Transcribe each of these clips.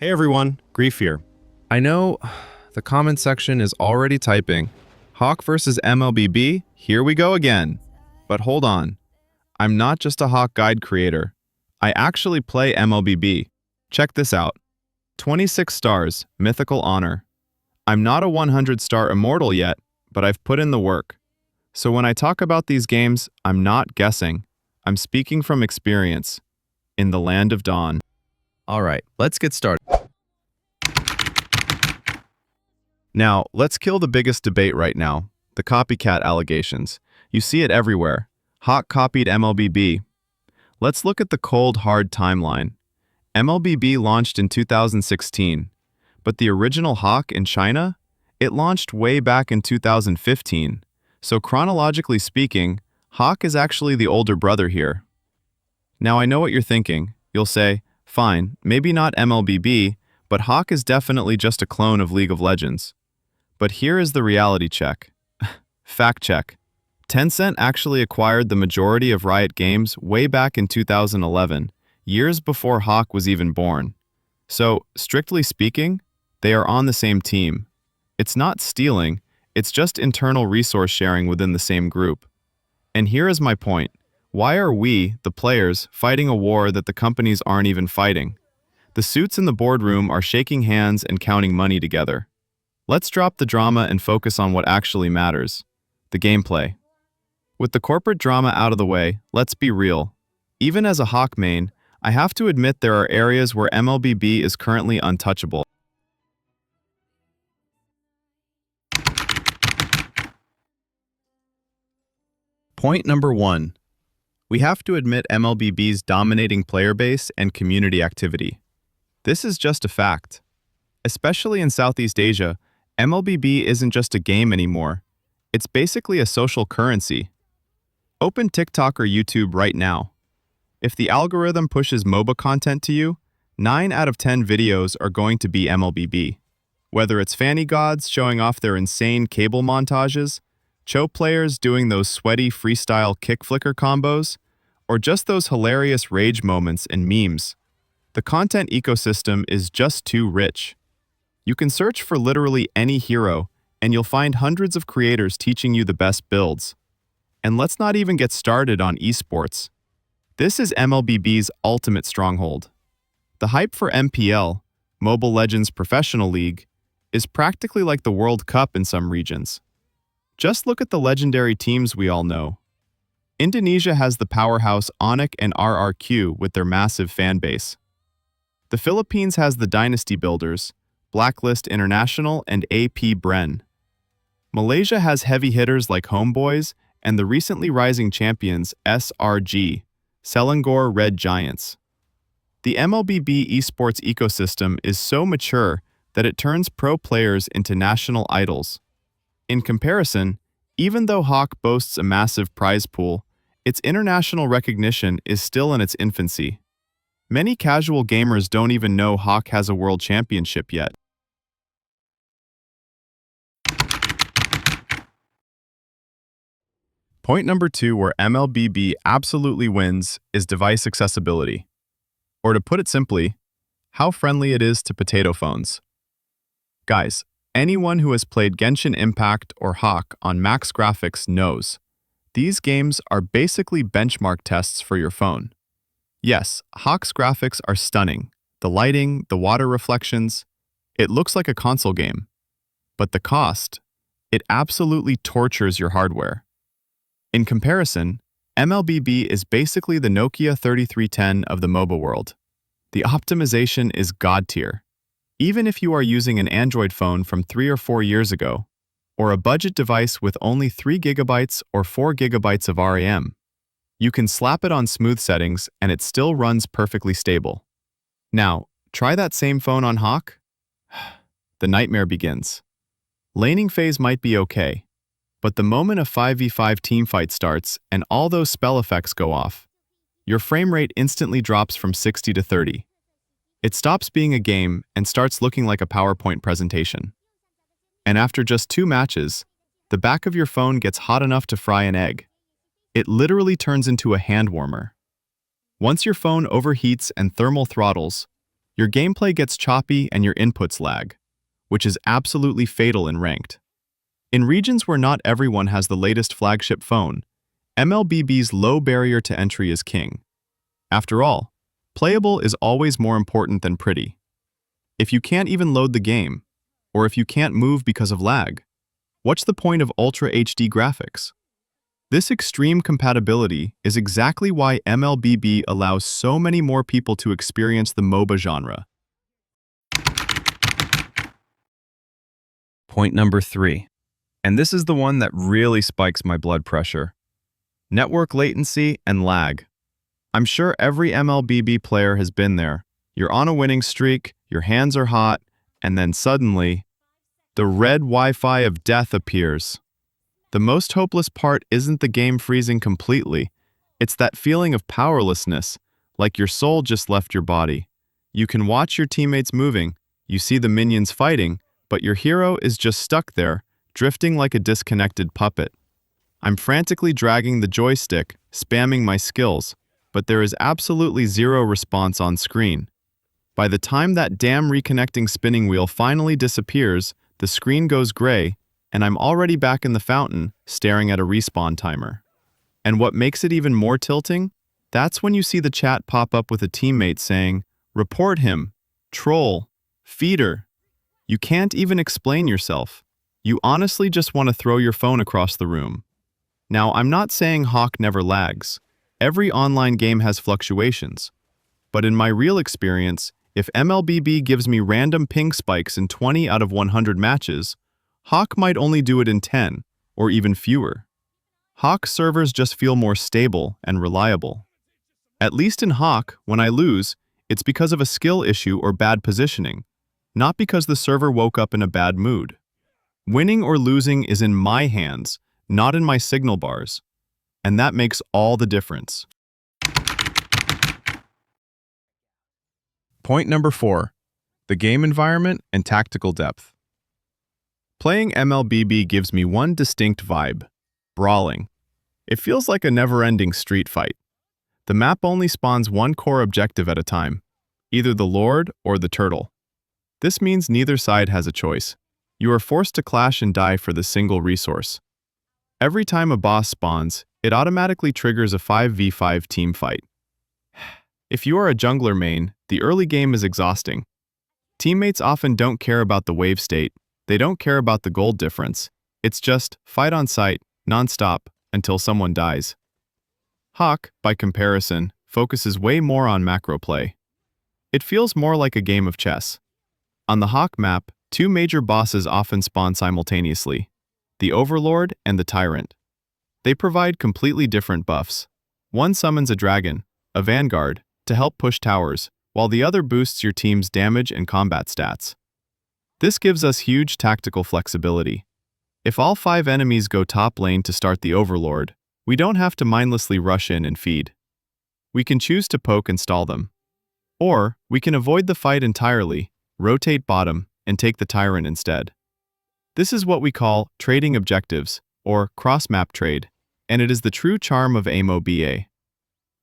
Hey everyone, Grief here. I know the comment section is already typing. Hawk versus MLBB, here we go again. But hold on, I'm not just a Hawk guide creator. I actually play MLBB. Check this out. 26 stars, mythical honor. I'm not a 100-star immortal yet, but I've put in the work. So when I talk about these games, I'm not guessing. I'm speaking from experience. In the land of dawn. Alright, let's get started. Now, let's kill the biggest debate right now, the copycat allegations. You see it everywhere. Hawk copied MLBB. Let's look at the cold, hard timeline. MLBB launched in 2016, but the original Hawk in China? It launched way back in 2015. So chronologically speaking, Hawk is actually the older brother here. Now I know what you're thinking. You'll say, fine, maybe not MLBB, but Hawk is definitely just a clone of League of Legends. But here is the reality check. Fact check. Tencent actually acquired the majority of Riot Games way back in 2011, years before Hawk was even born. So, strictly speaking, they are on the same team. It's not stealing, it's just internal resource sharing within the same group. And here is my point. Why are we, the players, fighting a war that the companies aren't even fighting? The suits in the boardroom are shaking hands and counting money together. Let's drop the drama and focus on what actually matters, the gameplay. With the corporate drama out of the way, let's be real. Even as a Hawk main, I have to admit there are areas where MLBB is currently untouchable. Point number 1. We have to admit MLBB's dominating player base and community activity. This is just a fact. Especially in Southeast Asia, MLBB isn't just a game anymore. It's basically a social currency. Open TikTok or YouTube right now. If the algorithm pushes MOBA content to you, 9 out of 10 videos are going to be MLBB. Whether it's Fanny Gods showing off their insane cable montages, Cho players doing those sweaty freestyle kick flicker combos, or just those hilarious rage moments and memes, the content ecosystem is just too rich. You can search for literally any hero, and you'll find hundreds of creators teaching you the best builds. And let's not even get started on esports. This is MLBB's ultimate stronghold. The hype for MPL, Mobile Legends Professional League, is practically like the World Cup in some regions. Just look at the legendary teams we all know. Indonesia has the powerhouse A HOK and RRQ with their massive fan base. The Philippines has the Dynasty Builders, Blacklist International, and AP Bren. Malaysia has heavy hitters like Homeboys and the recently rising champions SRG, Selangor Red Giants. The MLBB esports ecosystem is so mature that it turns pro players into national idols. In comparison, even though Hawk boasts a massive prize pool, its international recognition is still in its infancy. Many casual gamers don't even know Hawk has a world championship yet. Point number 2 where MLBB absolutely wins is device accessibility. Or to put it simply, how friendly it is to potato phones. Guys, anyone who has played Genshin Impact or Hawk on max graphics knows. These games are basically benchmark tests for your phone. Yes, Hawk's graphics are stunning. The lighting, the water reflections, it looks like a console game. But the cost, it absolutely tortures your hardware. In comparison, MLBB is basically the Nokia 3310 of the MOBA world. The optimization is god tier. Even if you are using an Android phone from 3 or 4 years ago, or a budget device with only 3 GB or 4 GB of RAM, you can slap it on smooth settings and it still runs perfectly stable. Now, try that same phone on Hawk. The nightmare begins. Laning phase might be okay, but the moment a 5v5 teamfight starts and all those spell effects go off, your frame rate instantly drops from 60 to 30. It stops being a game and starts looking like a PowerPoint presentation. And after just 2 matches, the back of your phone gets hot enough to fry an egg. It literally turns into a hand warmer. Once your phone overheats and thermal throttles, Your gameplay gets choppy and your inputs lag, which is absolutely fatal in ranked. In regions where not everyone has the latest flagship phone, MLBB's low barrier to entry is king. After all, playable is always more important than pretty. If you can't even load the game, or if you can't move because of lag, what's the point of Ultra HD graphics? This extreme compatibility is exactly why MLBB allows so many more people to experience the MOBA genre. Point number 3, and this is the one that really spikes my blood pressure. Network latency and lag. I'm sure every MLBB player has been there. You're on a winning streak, your hands are hot, and then suddenly, the red Wi-Fi of death appears. The most hopeless part isn't the game freezing completely. It's that feeling of powerlessness, like your soul just left your body. You can watch your teammates moving, you see the minions fighting, but your hero is just stuck there, drifting like a disconnected puppet. I'm frantically dragging the joystick, spamming my skills, but there is absolutely zero response on screen. By the time that damn reconnecting spinning wheel finally disappears, the screen goes gray, and I'm already back in the fountain, staring at a respawn timer. And what makes it even more tilting? That's when you see the chat pop up with a teammate saying, "Report him, troll, feeder." You can't even explain yourself. You honestly just want to throw your phone across the room. Now, I'm not saying HOK never lags. Every online game has fluctuations. But in my real experience, if MLBB gives me random ping spikes in 20 out of 100 matches, HOK might only do it in 10, or even fewer. HOK servers just feel more stable and reliable. At least in HOK, when I lose, it's because of a skill issue or bad positioning, not because the server woke up in a bad mood. Winning or losing is in my hands, not in my signal bars, and that makes all the difference. Point number 4, the game environment and tactical depth. Playing MLBB gives me one distinct vibe: brawling. It feels like a never-ending street fight. The map only spawns one core objective at a time, either the Lord or the Turtle. This means neither side has a choice. You are forced to clash and die for the single resource. Every time a boss spawns, it automatically triggers a 5v5 team fight. If you are a jungler main, the early game is exhausting. Teammates often don't care about the wave state, they don't care about the gold difference. It's just fight on sight, non-stop, until someone dies. HOK, by comparison, focuses way more on macro play. It feels more like a game of chess. On the HOK map, two major bosses often spawn simultaneously: the Overlord and the Tyrant. They provide completely different buffs. One summons a dragon, a vanguard, to help push towers, while the other boosts your team's damage and combat stats. This gives us huge tactical flexibility. If all 5 enemies go top lane to start the Overlord, we don't have to mindlessly rush in and feed. We can choose to poke and stall them. Or, we can avoid the fight entirely, rotate bottom, and take the Tyrant instead. This is what we call trading objectives, or cross-map trade, and it is the true charm of MOBA.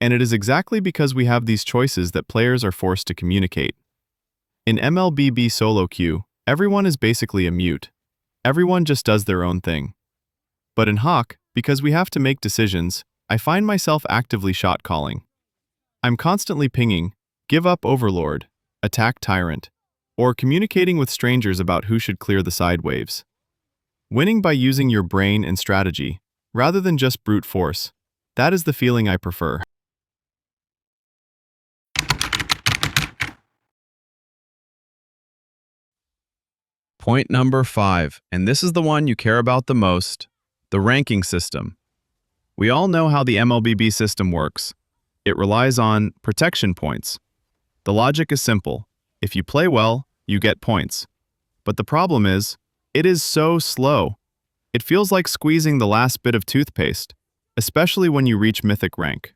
And it is exactly because we have these choices that players are forced to communicate. In MLBB solo queue, everyone is basically a mute. Everyone just does their own thing. But in HOK, because we have to make decisions, I find myself actively shot calling. I'm constantly pinging, "Give up Overlord," "Attack Tyrant," or communicating with strangers about who should clear the side waves. Winning by using your brain and strategy, rather than just brute force, that is the feeling I prefer. Point number 5, and this is the one you care about the most: the ranking system. We all know how the MLBB system works. It relies on protection points. The logic is simple. If you play well, you get points. But the problem is, it is so slow. It feels like squeezing the last bit of toothpaste, especially when you reach mythic rank.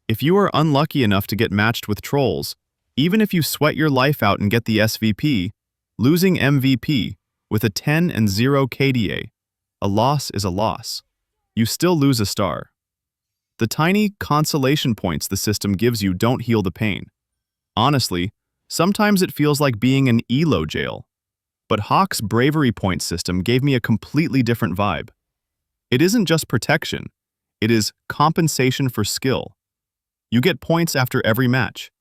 If you are unlucky enough to get matched with trolls, even if you sweat your life out and get the SVP, losing MVP with a 10 and 0 KDA, a loss is a loss. You still lose a star. The tiny consolation points the system gives you don't heal the pain. Honestly, Sometimes it feels like being in ELO jail. But HOK's bravery point system gave me a completely different vibe. It isn't just protection, it is compensation for skill. You get points after every match.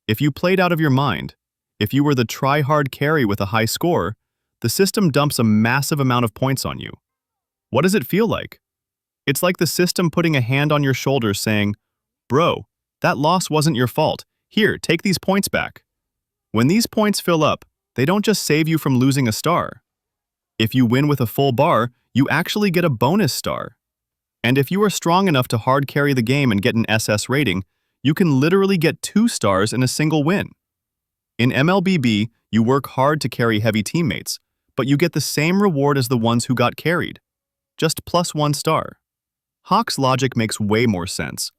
If you played out of your mind, if you were the try-hard carry with a high score, the system dumps a massive amount of points on you. What does it feel like? It's like the system putting a hand on your shoulder saying, "Bro, that loss wasn't your fault. Here, take these points back." When these points fill up, they don't just save you from losing a star. If you win with a full bar, you actually get a bonus star. And if you are strong enough to hard carry the game and get an SS rating, you can literally get 2 stars in a single win. In MLBB, you work hard to carry heavy teammates, but you get the same reward as the ones who got carried. Just +1 star. HOK's logic makes way more sense.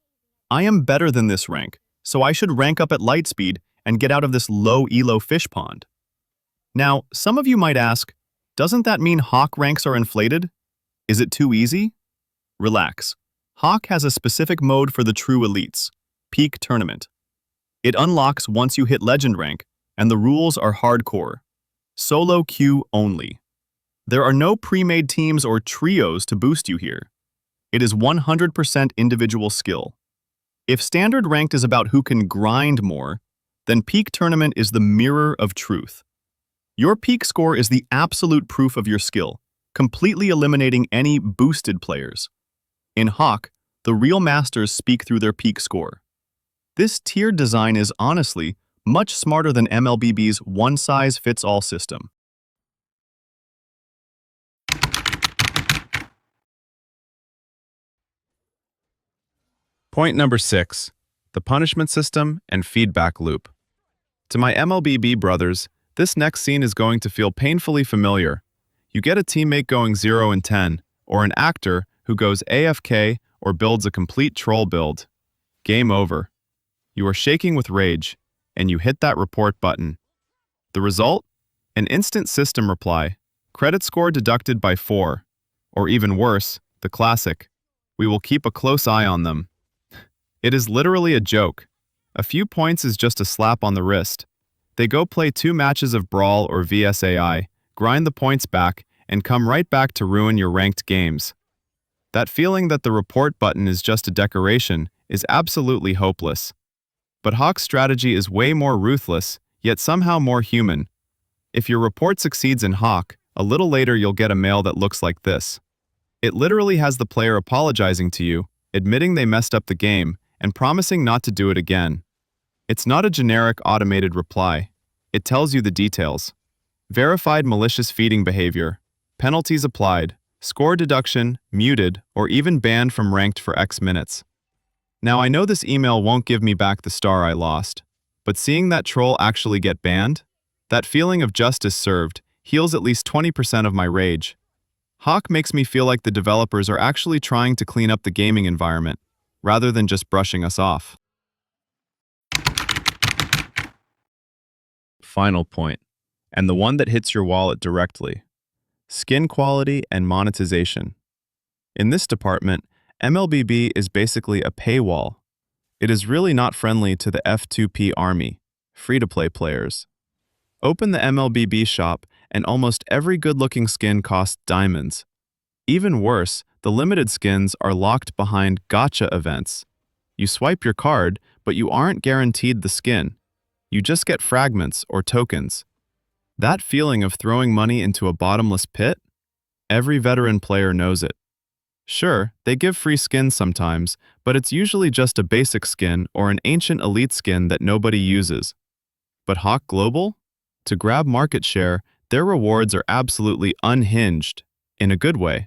I am better than this rank, so I should rank up at Lightspeed and get out of this low elo fish pond. Now, some of you might ask, doesn't that mean HOK ranks are inflated? Is it too easy? Relax. HOK has a specific mode for the true elites, Peak Tournament. It unlocks once you hit Legend rank, and the rules are hardcore. Solo queue only. There are no pre-made teams or trios to boost you here. It is 100% individual skill. If Standard Ranked is about who can grind more, then Peak Tournament is the mirror of truth. Your peak score is the absolute proof of your skill, completely eliminating any boosted players. In HOK, the real masters speak through their peak score. This tiered design is honestly much smarter than MLBB's one-size-fits-all system. Point number 6, the punishment system and feedback loop. To my MLBB brothers, this next scene is going to feel painfully familiar. You get a teammate going 0 and 10, or an actor who goes AFK or builds a complete troll build. Game over. You are shaking with rage, and you hit that report button. The result? An instant system reply. Credit score deducted by 4. Or even worse, the classic. We will keep a close eye on them. It is literally a joke. A few points is just a slap on the wrist. They go play 2 matches of Brawl or VSAI, grind the points back, and come right back to ruin your ranked games. That feeling that the report button is just a decoration is absolutely hopeless. But HOK's strategy is way more ruthless, yet somehow more human. If your report succeeds in HOK, a little later you'll get a mail that looks like this. It literally has the player apologizing to you, admitting they messed up the game, and promising not to do it again. It's not a generic automated reply. It tells you the details. Verified malicious feeding behavior, penalties applied, score deduction, muted, or even banned from ranked for X minutes. Now I know this email won't give me back the star I lost, but seeing that troll actually get banned, that feeling of justice served, heals at least 20% of my rage. HOK makes me feel like the developers are actually trying to clean up the gaming environment, rather than just brushing us off. Final point, and the one that hits your wallet directly. Skin quality and monetization. In this department, MLBB is basically a paywall. It is really not friendly to the F2P army, free-to-play players. Open the MLBB shop and almost every good-looking skin costs diamonds. Even worse, the limited skins are locked behind gacha events. You swipe your card, but you aren't guaranteed the skin. You just get fragments or tokens. That feeling of throwing money into a bottomless pit? Every veteran player knows it. Sure, they give free skins sometimes, but it's usually just a basic skin or an ancient elite skin that nobody uses. But HOK Global? To grab market share, their rewards are absolutely unhinged, in a good way.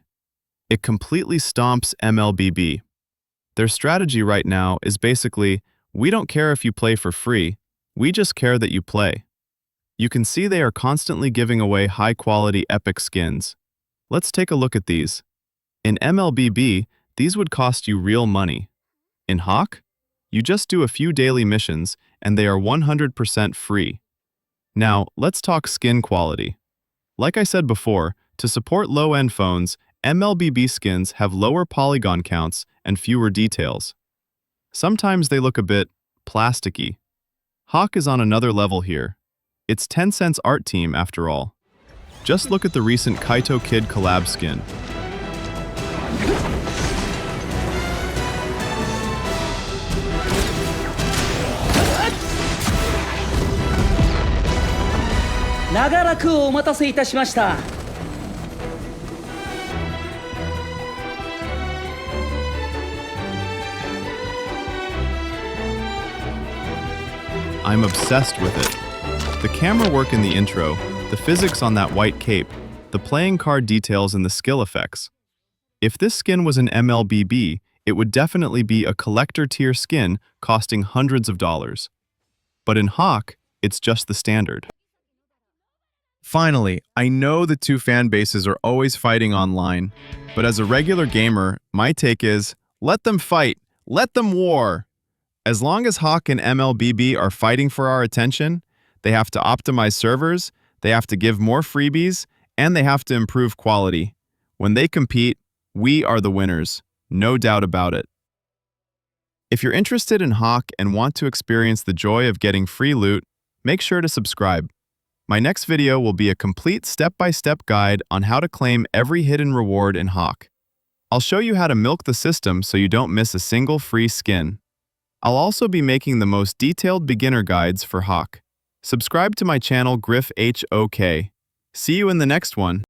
It completely stomps MLBB. Their strategy right now is basically, we don't care if you play for free, we just care that you play. You can see they are constantly giving away high-quality epic skins. Let's take a look at these. In MLBB, these would cost you real money. In HOK, you just do a few daily missions, and they are 100% free. Now, let's talk skin quality. Like I said before, to support low-end phones, MLBB skins have lower polygon counts and fewer details. Sometimes they look a bit plasticky. HOK is on another level here. It's Tencent's art team, after all. Just look at the recent Kaito Kid collab skin. I'm obsessed with it. The camera work in the intro, the physics on that white cape, the playing card details and the skill effects. If this skin was an MLBB, it would definitely be a collector tier skin costing hundreds of dollars. But in HOK, it's just the standard. Finally, I know the two fan bases are always fighting online, but as a regular gamer, my take is, let them fight, let them war. As long as HOK and MLBB are fighting for our attention, they have to optimize servers, they have to give more freebies, and they have to improve quality. When they compete, we are the winners, no doubt about it. If you're interested in HOK and want to experience the joy of getting free loot, make sure to subscribe. My next video will be a complete step-by-step guide on how to claim every hidden reward in HOK. I'll show you how to milk the system so you don't miss a single free skin. I'll also be making the most detailed beginner guides for HOK. Subscribe to my channel Griff HOK. See you in the next one.